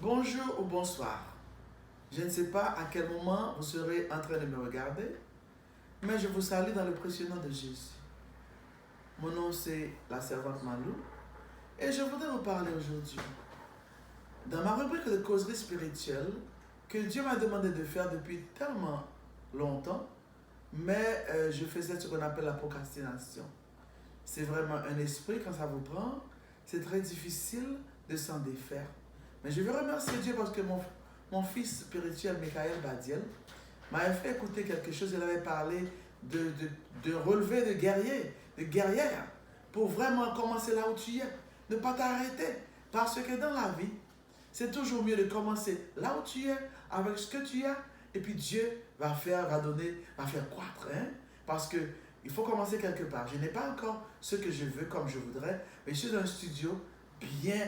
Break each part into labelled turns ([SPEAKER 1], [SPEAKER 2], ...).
[SPEAKER 1] Bonjour ou bonsoir. Je ne sais pas à quel moment vous serez en train de me regarder, mais je vous salue dans le précieux nom de Jésus. Mon nom c'est la servante Malou et je voudrais vous parler aujourd'hui dans ma rubrique de causerie spirituelle que Dieu m'a demandé de faire depuis tellement longtemps, mais je faisais ce qu'on appelle la procrastination. C'est vraiment un esprit, quand ça vous prend, c'est très difficile de s'en défaire. Mais je veux remercier Dieu parce que mon fils spirituel, Michael Badiel, m'avait fait écouter quelque chose. Il avait parlé de relevé de guerrier, de guerrière, pour vraiment commencer là où tu es. Ne pas t'arrêter. Parce que dans la vie, c'est toujours mieux de commencer là où tu es, avec ce que tu as, et puis Dieu va faire croître. Hein? Parce que il faut commencer quelque part. Je n'ai pas encore ce que je veux comme je voudrais, mais je suis dans un studio bien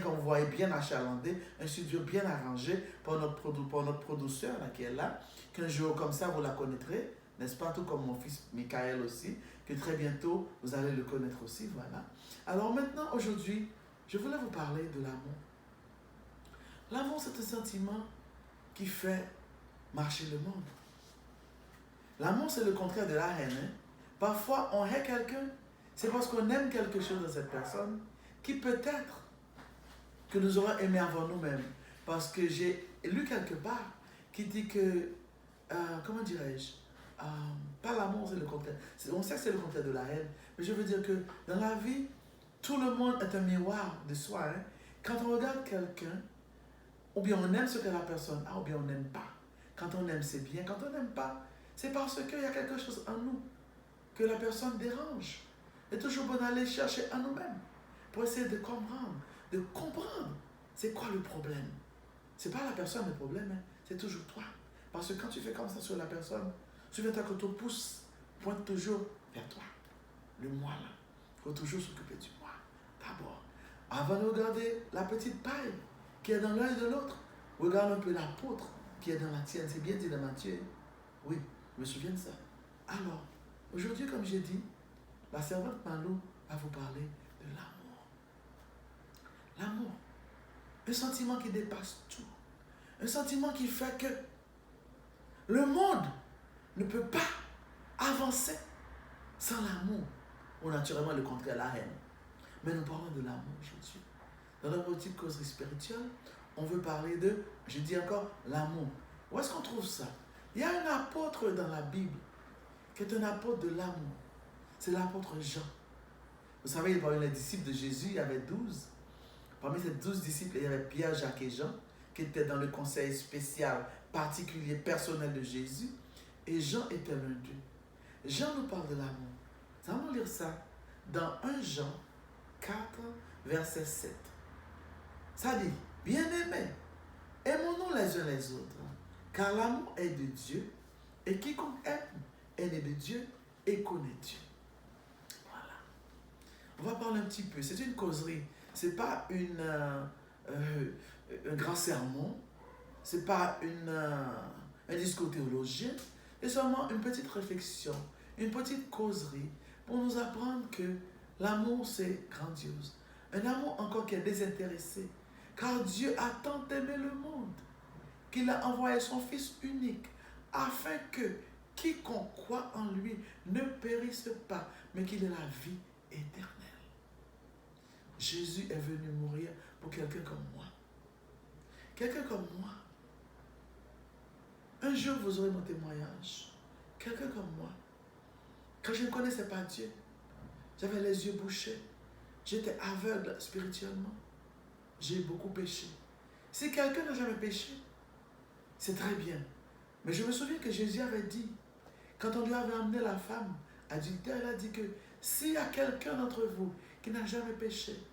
[SPEAKER 1] comme vous voyez, bien achalandé, un studio bien arrangé pour notre producteur là, qui est là. Qu'un jour comme ça, vous la connaîtrez, n'est-ce pas? Tout comme mon fils Michael aussi, que très bientôt, vous allez le connaître aussi, voilà. Alors maintenant, aujourd'hui, je voulais vous parler de l'amour. L'amour, c'est un sentiment qui fait marcher le monde. L'amour, c'est le contraire de la haine. Hein? Parfois, on hait quelqu'un, c'est parce qu'on aime quelque chose de cette personne qui peut-être que nous aurons aimé avant nous-mêmes. Parce que j'ai lu quelque part qui dit que, comment dirais-je, pas l'amour, c'est le contraire. On sait que c'est le contraire de la haine, mais je veux dire que dans la vie, tout le monde est un miroir de soi. Hein? Quand on regarde quelqu'un, ou bien on aime ce que la personne a, ou bien on n'aime pas. Quand on aime, c'est bien. Quand on n'aime pas, c'est parce qu'il y a quelque chose en nous que la personne dérange. Il est toujours bon d'aller chercher en nous-mêmes pour essayer de comprendre c'est quoi le problème. C'est pas la personne le problème, hein? C'est toujours toi. Parce que quand tu fais comme ça sur la personne, souviens-toi que ton pouce pointe toujours vers toi. Le moi là. Il faut toujours s'occuper du moi. D'abord, avant de regarder la petite paille qui est dans l'œil de l'autre, regarde un peu la poutre qui est dans la tienne. C'est bien dit dans Matthieu. Oui, je me souviens de ça. Alors, aujourd'hui, comme j'ai dit, la servante Malou va vous parler de l'amour. L'amour. Un sentiment qui dépasse tout. Un sentiment qui fait que le monde ne peut pas avancer sans l'amour. Ou naturellement le contraire, la haine. Mais nous parlons de l'amour aujourd'hui. Dans notre petite causerie spirituelle, on veut parler de, je dis encore, l'amour. Où est-ce qu'on trouve ça? Il y a un apôtre dans la Bible qui est un apôtre de l'amour. C'est l'apôtre Jean. Vous savez, parmi les disciples de Jésus, il y avait 12. Parmi ces 12 disciples, il y avait Pierre, Jacques et Jean, qui étaient dans le conseil spécial, particulier, personnel de Jésus. Et Jean était l'un d'eux. Jean nous parle de l'amour. Nous allons lire ça dans 1 Jean 4, verset 7. Ça dit, bien-aimés, aimons-nous les uns les autres, car l'amour est de Dieu, et quiconque aime est né de Dieu et connaît Dieu. Voilà. On va parler un petit peu. C'est une causerie. Ce n'est pas un grand sermon. Ce n'est pas un discours théologien. C'est seulement une petite réflexion, une petite causerie pour nous apprendre que l'amour, c'est grandiose. Un amour encore qui est désintéressé. Car Dieu a tant aimé le monde qu'il a envoyé son Fils unique afin que quiconque croit en lui ne périsse pas, mais qu'il ait la vie éternelle. Jésus est venu mourir pour quelqu'un comme moi. Quelqu'un comme moi. Un jour, vous aurez mon témoignage. Quelqu'un comme moi. Quand je ne connaissais pas Dieu, j'avais les yeux bouchés. J'étais aveugle spirituellement. J'ai beaucoup péché. Si quelqu'un n'a jamais péché, c'est très bien. Mais je me souviens que Jésus avait dit, quand on lui avait amené la femme adultère, il a dit que s'il y a quelqu'un d'entre vous qui n'a jamais péché,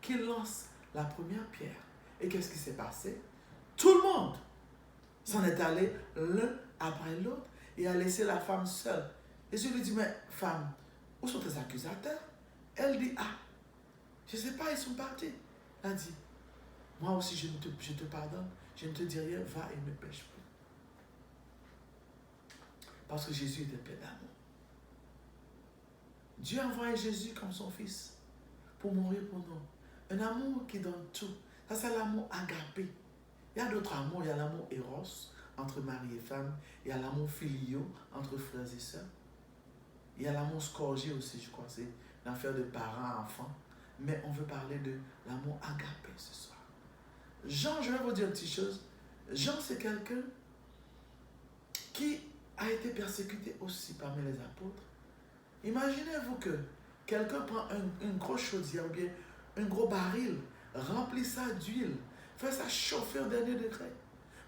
[SPEAKER 1] qu'il lance la première pierre. Et qu'est-ce qui s'est passé? Tout le monde s'en est allé l'un après l'autre et a laissé la femme seule. Jésus lui dit, mais femme, où sont tes accusateurs? Elle dit, ah, je ne sais pas, ils sont partis. Elle a dit, moi aussi je te pardonne, je ne te dis rien, va et ne pêche plus. Parce que Jésus était plein d'amour. Dieu a envoyé Jésus comme son fils pour mourir pour nous. Un amour qui donne tout. Ça, c'est l'amour agapé. Il y a d'autres amours. Il y a l'amour éros entre mari et femme. Il y a l'amour filio entre frères et sœurs. Il y a l'amour scorgé aussi, je crois. C'est l'affaire de parents, enfants. Mais on veut parler de l'amour agapé ce soir. Jean, je vais vous dire une petite chose. Jean, c'est quelqu'un qui a été persécuté aussi parmi les apôtres. Imaginez-vous que quelqu'un prend une grosse chaudière ou bien un gros baril, remplit ça d'huile, fait ça chauffer au dernier degré.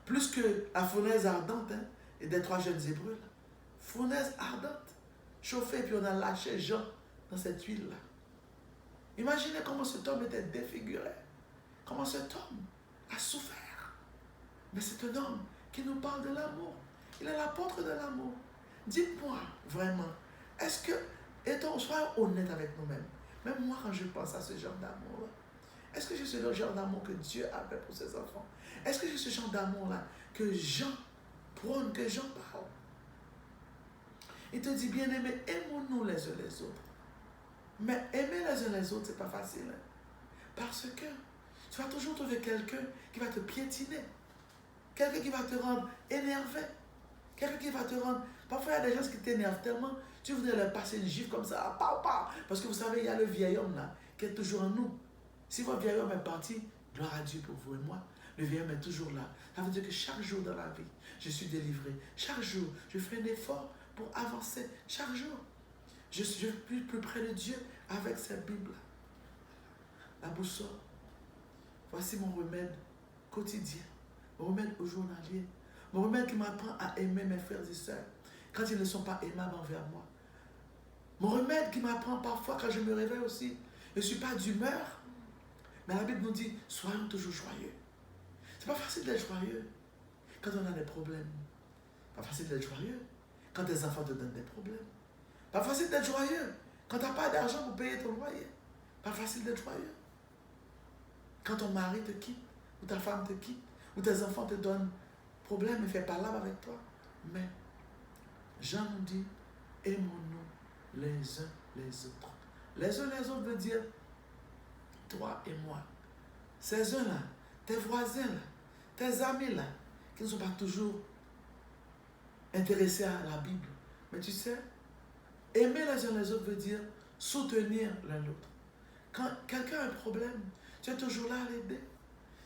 [SPEAKER 1] Plus que la fournaise ardente et des 3 jeunes Hébreux. Là. Fournaise ardente, chauffée, puis on a lâché Jean dans cette huile-là. Imaginez comment cet homme était défiguré, comment cet homme a souffert. Mais c'est un homme qui nous parle de l'amour. Il est l'apôtre de l'amour. Dites-moi vraiment, est-ce que, soyons honnêtes avec nous-mêmes, même moi quand je pense à ce genre d'amour-là, est-ce que j'ai ce genre d'amour que Dieu avait pour ses enfants? Est-ce que j'ai ce genre d'amour-là que Jean prône, que Jean parle? Il te dit, bien-aimés, aimons-nous les uns les autres. Mais aimer les uns les autres, c'est pas facile. Parce que tu vas toujours trouver quelqu'un qui va te piétiner. Quelqu'un qui va te rendre énervé. Quelqu'un qui va te rendre... Parfois, il y a des gens qui t'énervent tellement, tu voudrais leur passer une gifle comme ça, parce que vous savez, il y a le vieil homme là, qui est toujours en nous. Si votre vieil homme est parti, gloire à Dieu pour vous et moi, le vieil homme est toujours là. Ça veut dire que chaque jour dans la vie, je suis délivré. Chaque jour, je fais un effort pour avancer. Chaque jour, je suis plus près de Dieu avec cette Bible. La boussole. Voici mon remède quotidien, mon remède au journalier, mon remède qui m'apprend à aimer mes frères et sœurs quand ils ne sont pas aimables envers moi. Mon remède qui m'apprend parfois quand je me réveille aussi, je ne suis pas d'humeur, mais la Bible nous dit, soyons toujours joyeux. C'est pas facile d'être joyeux quand on a des problèmes. Pas facile d'être joyeux quand tes enfants te donnent des problèmes. Pas facile d'être joyeux quand tu n'as pas d'argent pour payer ton loyer. Pas facile d'être joyeux quand ton mari te quitte, ou ta femme te quitte, ou tes enfants te donnent problème et font palabre avec toi. Mais Jean nous dit, aimons-nous les uns les autres. Les uns les autres veut dire toi et moi. Ces uns-là, tes voisins là, tes amis là, qui ne sont pas toujours intéressés à la Bible. Mais tu sais, aimer les uns les autres veut dire soutenir l'un l'autre. Quand quelqu'un a un problème, tu es toujours là à l'aider.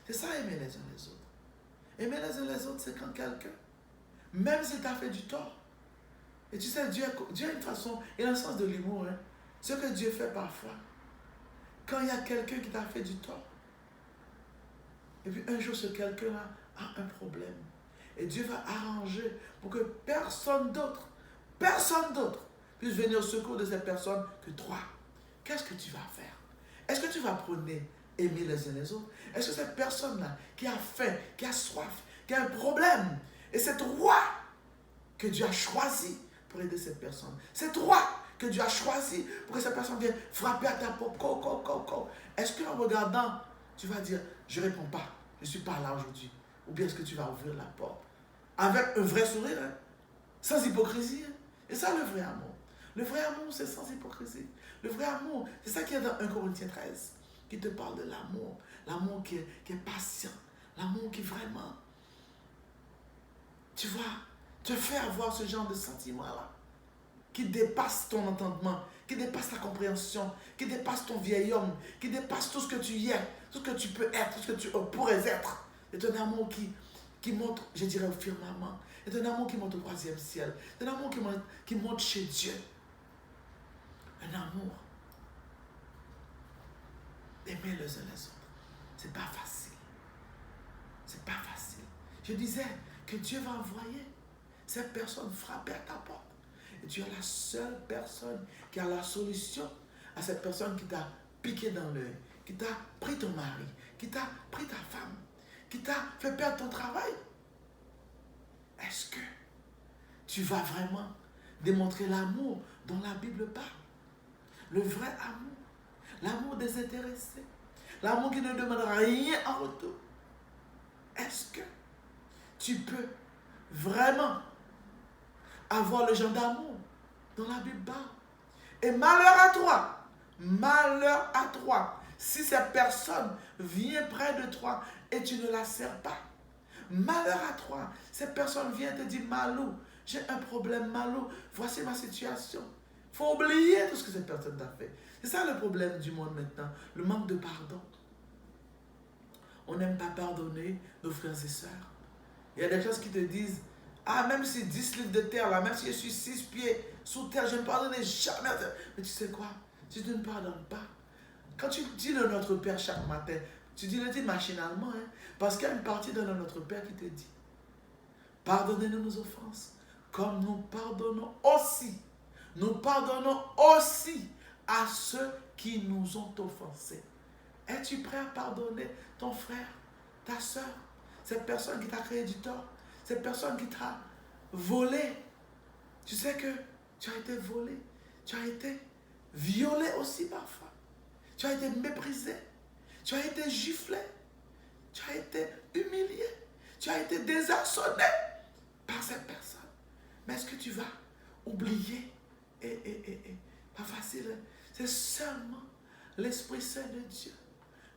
[SPEAKER 1] C'est ça, aimer les uns les autres. Aimer les uns les autres, c'est quand quelqu'un, même s'il t'a fait du tort, et tu sais, Dieu a une façon, il a un sens de l'humour. Hein. Ce que Dieu fait parfois, quand il y a quelqu'un qui t'a fait du tort, et puis un jour ce quelqu'un-là a un problème, et Dieu va arranger pour que personne d'autre puisse venir au secours de cette personne que toi. Qu'est-ce que tu vas faire? Est-ce que tu vas prôner aimer les uns les autres? Est-ce que cette personne-là qui a faim, qui a soif, qui a un problème, et c'est toi que Dieu a choisi pour aider cette personne. C'est toi que Dieu a choisi pour que cette personne vienne frapper à ta porte. Est-ce qu'en regardant, tu vas dire, je ne réponds pas, je ne suis pas là aujourd'hui? Ou bien est-ce que tu vas ouvrir la porte avec un vrai sourire, hein? Sans hypocrisie? Hein? Et ça, le vrai amour. Le vrai amour, c'est sans hypocrisie. Le vrai amour, c'est ça qui est dans 1 Corinthiens 13, qui te parle de l'amour. L'amour qui est patient. L'amour qui vraiment, tu vois, te fait avoir ce genre de sentiment-là, qui dépasse ton entendement, qui dépasse ta compréhension, qui dépasse ton vieil homme, qui dépasse tout ce que tu es, tout ce que tu peux être, tout ce que tu pourrais être. C'est un amour qui monte, je dirais, au firmament. C'est un amour qui monte au 3e ciel. C'est un amour qui monte chez Dieu. Un amour d'aimer les uns les autres. C'est pas facile. C'est pas facile. Je disais que Dieu va envoyer cette personne frapper à ta porte. Et tu es la seule personne qui a la solution à cette personne qui t'a piqué dans l'œil, qui t'a pris ton mari, qui t'a pris ta femme, qui t'a fait perdre ton travail. Est-ce que tu vas vraiment démontrer l'amour dont la Bible parle? Le vrai amour, l'amour désintéressé, l'amour qui ne demande rien en retour. Est-ce que tu peux vraiment avoir le genre d'amour dont la Bible parle? Et malheur à toi si cette personne vient près de toi et tu ne la sers pas, malheur à toi. Cette personne vient te dire, Malou, j'ai un problème, Malou, voici ma situation. Il faut oublier tout ce que cette personne t'a fait. C'est ça le problème du monde maintenant, le manque de pardon. On n'aime pas pardonner nos frères et sœurs. Il y a des choses qui te disent, ah, même si 10 livres de terre, là, même si je suis 6 pieds sous terre, je ne pardonnerai jamais. Mais tu sais quoi? Si tu ne pardonnes pas, quand tu dis le Notre Père chaque matin, tu le dis machinalement, hein, parce qu'il y a une partie de Notre Père qui te dit, pardonnez-nous nos offenses, comme nous pardonnons aussi. Nous pardonnons aussi à ceux qui nous ont offensés. Es-tu prêt à pardonner ton frère, ta soeur, cette personne qui t'a créé du tort, cette personne qui t'a volé? Tu sais que tu as été volé, tu as été violé aussi parfois, tu as été méprisé, tu as été giflé, tu as été humilié, tu as été désarçonné par cette personne. Mais est-ce que tu vas oublier? Pas facile. C'est seulement l'Esprit Saint de Dieu.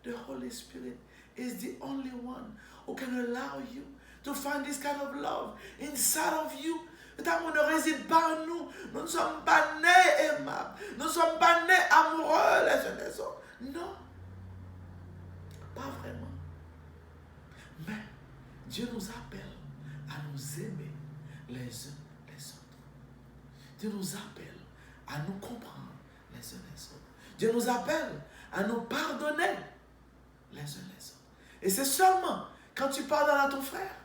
[SPEAKER 1] The Holy Spirit is the only one who can allow you to find this kind of love inside of you. Cet amour ne réside pas en nous. Nous ne sommes pas nés aimables. Nous ne sommes pas nés amoureux les uns des autres. Non. Pas vraiment. Mais Dieu nous appelle à nous aimer les uns les autres. Dieu nous appelle à nous comprendre les uns les autres. Dieu nous appelle à nous pardonner les uns les autres. Et c'est seulement quand tu pardonnes à ton frère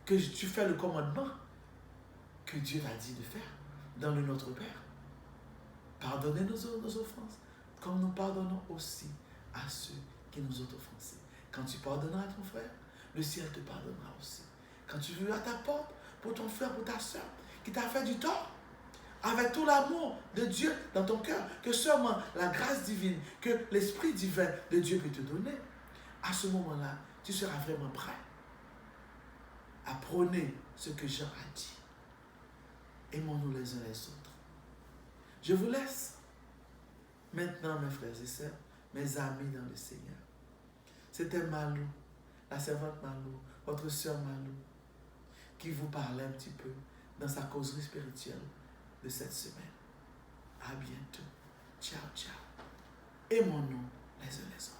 [SPEAKER 1] que tu fais le commandement que Dieu t'a dit de faire dans le Notre Père. Pardonnez nos offenses, comme nous pardonnons aussi à ceux qui nous ont offensés. Quand tu pardonneras à ton frère, le ciel te pardonnera aussi. Quand tu veux à ta porte pour ton frère, pour ta soeur, qui t'a fait du tort, avec tout l'amour de Dieu dans ton cœur, que seulement la grâce divine, que l'Esprit divin de Dieu peut te donner, à ce moment-là, tu seras vraiment prêt à prôner ce que Jean a dit. Aimons-nous les uns les autres. Je vous laisse maintenant, mes frères et sœurs, mes amis dans le Seigneur. C'était Malou, la servante Malou, votre sœur Malou, qui vous parlait un petit peu dans sa causerie spirituelle de cette semaine. À bientôt. Ciao, ciao. Aimons-nous les uns les autres.